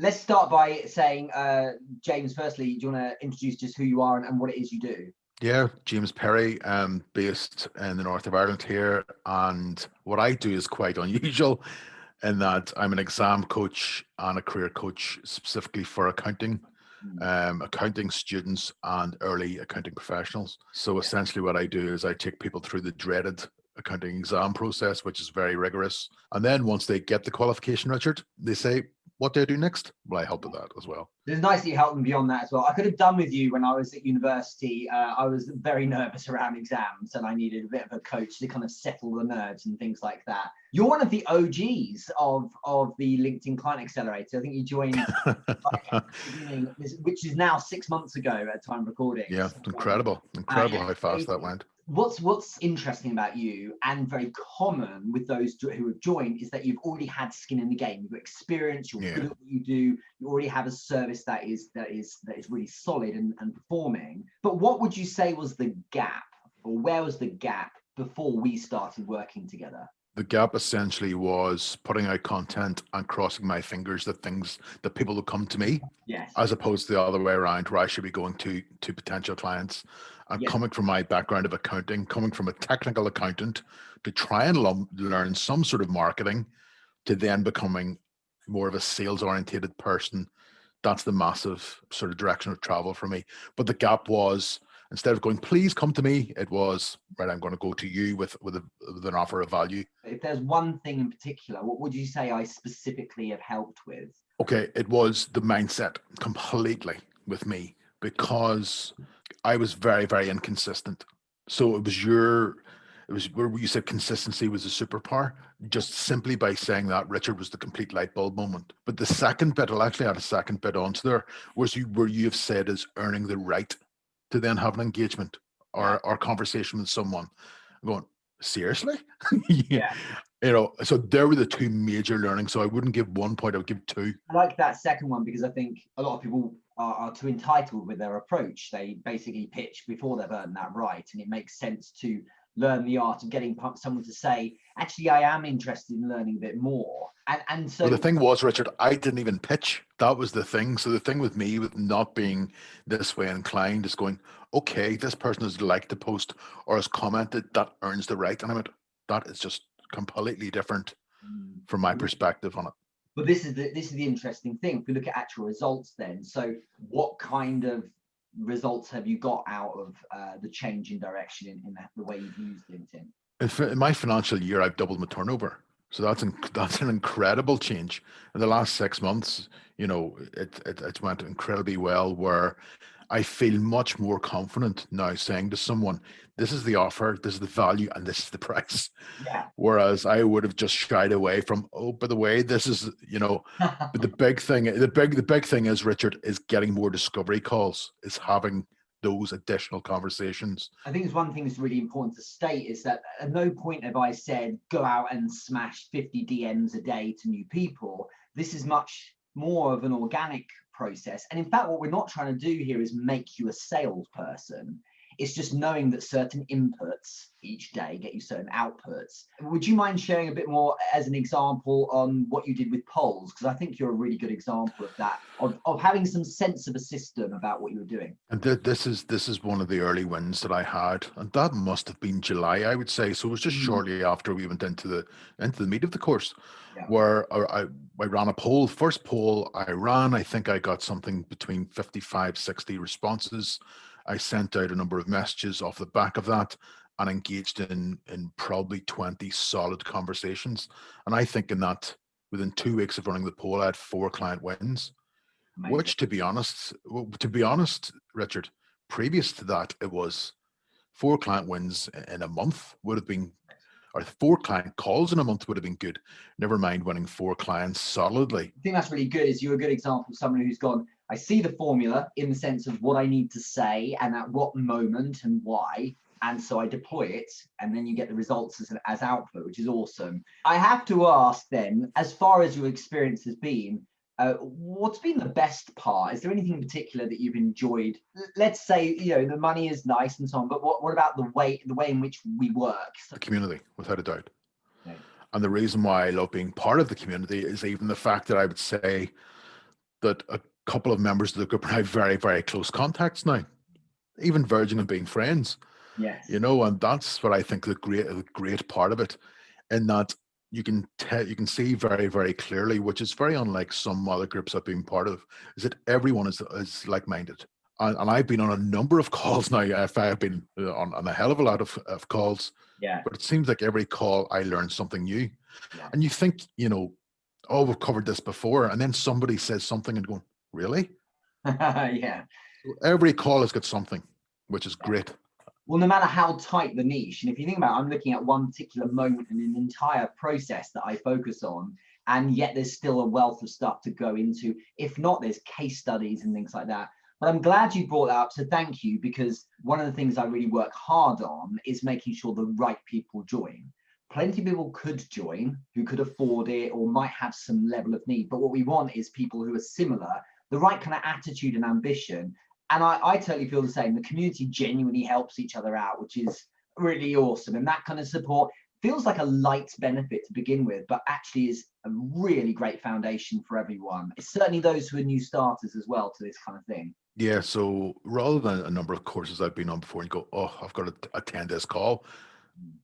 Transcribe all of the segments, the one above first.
Let's start by saying, James, firstly, do you want to introduce just who you are and what it is you do? Yeah, James Perry, based in the north of Ireland here, and what I do is quite unusual in that I'm an exam coach and a career coach specifically for accounting students and early accounting professionals. So essentially what I do is I take people through the dreaded accounting exam process, which is very rigorous. And then once they get the qualification, Richard, they say, what do I do next? Well, I help with that as well. It's nice that you helped them beyond that as well. I could have done with you when I was at university. I was very nervous around exams and I needed a bit of a coach to kind of settle the nerves and things like that. You're one of the OGs of the LinkedIn Client Accelerator. I think you joined like at the beginning, which is now 6 months ago at time of recording. Yeah, it's incredible how fast that went. What's interesting about you and very common with those who have joined is that you've already had skin in the game. You've got experience, you're good at what you do, you already have a service that is really solid and performing. But what would you say was the gap, or where was the gap before we started working together? The gap essentially was putting out content and crossing my fingers that people will come to me, as opposed to the other way around, where I should be going to potential clients. And coming from my background of accounting, coming from a technical accountant to try and learn some sort of marketing, to then becoming more of a sales oriented person. That's the massive sort of direction of travel for me. But the gap was, instead of going, please come to me, it was, right, I'm going to go to you with an offer of value. If there's one thing in particular, what would you say I specifically have helped with? Okay, it was the mindset completely with me, because I was very, very inconsistent. So it was where you said consistency was a superpower. Just simply by saying that, Richard, was the complete light bulb moment. But the second bit, I'll actually add a second bit onto there, was where you have said is earning the right to then have an engagement or conversation with someone. I'm going, seriously? Yeah. So there were the two major learnings. So I wouldn't give 1 point, I would give two. I like that second one because I think a lot of people are too entitled with their approach. They basically pitch before they've earned that right. And it makes sense to learn the art of getting someone to say, actually, I am interested in learning a bit more. And so the thing was, Richard, I didn't even pitch. That was the thing. So the thing with me, with not being this way inclined, is going, okay, this person has liked the post or has commented, that earns the right. And I went, that is just completely different from my perspective on it. But this is the interesting thing. If we look at actual results then, so what kind of results have you got out of the change in direction in the way you've used LinkedIn? In my financial year, I've doubled my turnover. So that's an incredible change. In the last 6 months, it went incredibly well, where I feel much more confident now saying to someone, this is the offer, this is the value, and this is the price. Yeah. Whereas I would have just shied away from, oh, by the way, this is, but the big thing is, Richard, is getting more discovery calls, is having those additional conversations. I think it's one thing that's really important to state is that at no point have I said, go out and smash 50 DMs a day to new people. This is much more of an organic process. And in fact, what we're not trying to do here is make you a salesperson. It's just knowing that certain inputs each day get you certain outputs. Would you mind sharing a bit more as an example on what you did with polls? Because I think you're a really good example of that, of having some sense of a system about what you were doing. And this is one of the early wins that I had, and that must have been July, I would say. So it was just shortly after we went into the meat of the course, where I ran a poll. First poll I ran, I think I got something between 55, 60 responses. I sent out a number of messages off the back of that and engaged in probably 20 solid conversations. And I think in that, within 2 weeks of running the poll, I had 4 client wins. Amazing. Which, to be honest, Richard, previous to that, it was 4 client wins in a month would have been, or 4 client calls in a month would have been good. Never mind winning 4 clients solidly. I think that's really good. Is you're a good example of someone who's gone, I see the formula in the sense of what I need to say and at what moment and why. And so I deploy it, and then you get the results as output, which is awesome. I have to ask then, as far as your experience has been, what's been the best part? Is there anything in particular that you've enjoyed? Let's say, the money is nice and so on, but what about the way in which we work? The community, without a doubt. Okay. And the reason why I love being part of the community is even the fact that I would say that a couple of members of the group are now very, very close contacts now, even verging on being friends. Yes. And that's what I think the great part of it, in that you can see very, very clearly, which is very unlike some other groups I've been part of, is that everyone is like-minded. And I've been on a number of calls now. I've been on a hell of a lot of calls. Yeah. But it seems like every call I learn something new. Yeah. And you think, oh, we've covered this before. And then somebody says something and going, really? Yeah. So every call has got something, which is great. Well, no matter how tight the niche, and if you think about it, I'm looking at one particular moment in an entire process that I focus on, and yet there's still a wealth of stuff to go into. If not, there's case studies and things like that. But I'm glad you brought that up, so thank you, because one of the things I really work hard on is making sure the right people join. Plenty of people could join who could afford it or might have some level of need, but what we want is people who are similar, the right kind of attitude and ambition. And I totally feel the same. The community genuinely helps each other out, which is really awesome. And that kind of support feels like a light benefit to begin with, but actually is a really great foundation for everyone. It's certainly those who are new starters as well to this kind of thing. Yeah, so rather than a number of courses I've been on before, you go, oh, I've got to attend this call.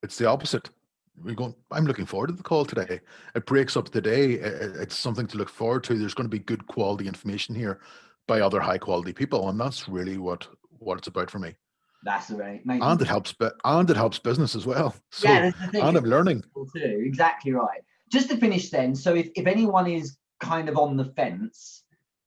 It's the opposite. We're going, I'm looking forward to the call today. It breaks up the day. It's something to look forward to. There's going to be good quality information here by other high quality people. And that's really what it's about for me. That's right. Amazing. And it helps business as well. So, yeah, that's the thing. And I'm learning. Too. Exactly right. Just to finish then, so if anyone is kind of on the fence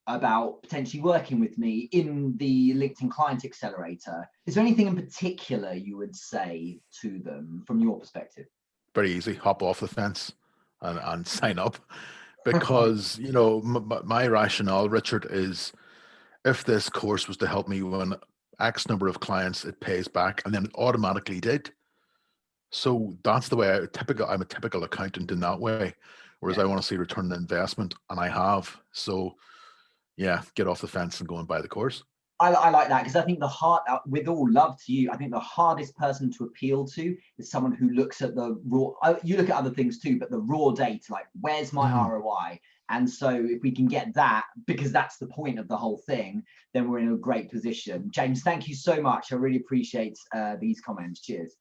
about potentially working with me in the LinkedIn Client Accelerator, is there anything in particular you would say to them from your perspective? Very easy. Hop off the fence and sign up. Because, my rationale, Richard, is if this course was to help me win X number of clients, it pays back, and then it automatically did. So that's the way I'm a typical accountant in that way, whereas I want to see return on investment, and I have. So yeah, get off the fence and go and buy the course. I like that, because I think with all love to you, I think the hardest person to appeal to is someone who looks at the raw, you look at other things too, but the raw data, like where's my ROI? And so if we can get that, because that's the point of the whole thing, then we're in a great position. James, thank you so much. I really appreciate these comments. Cheers.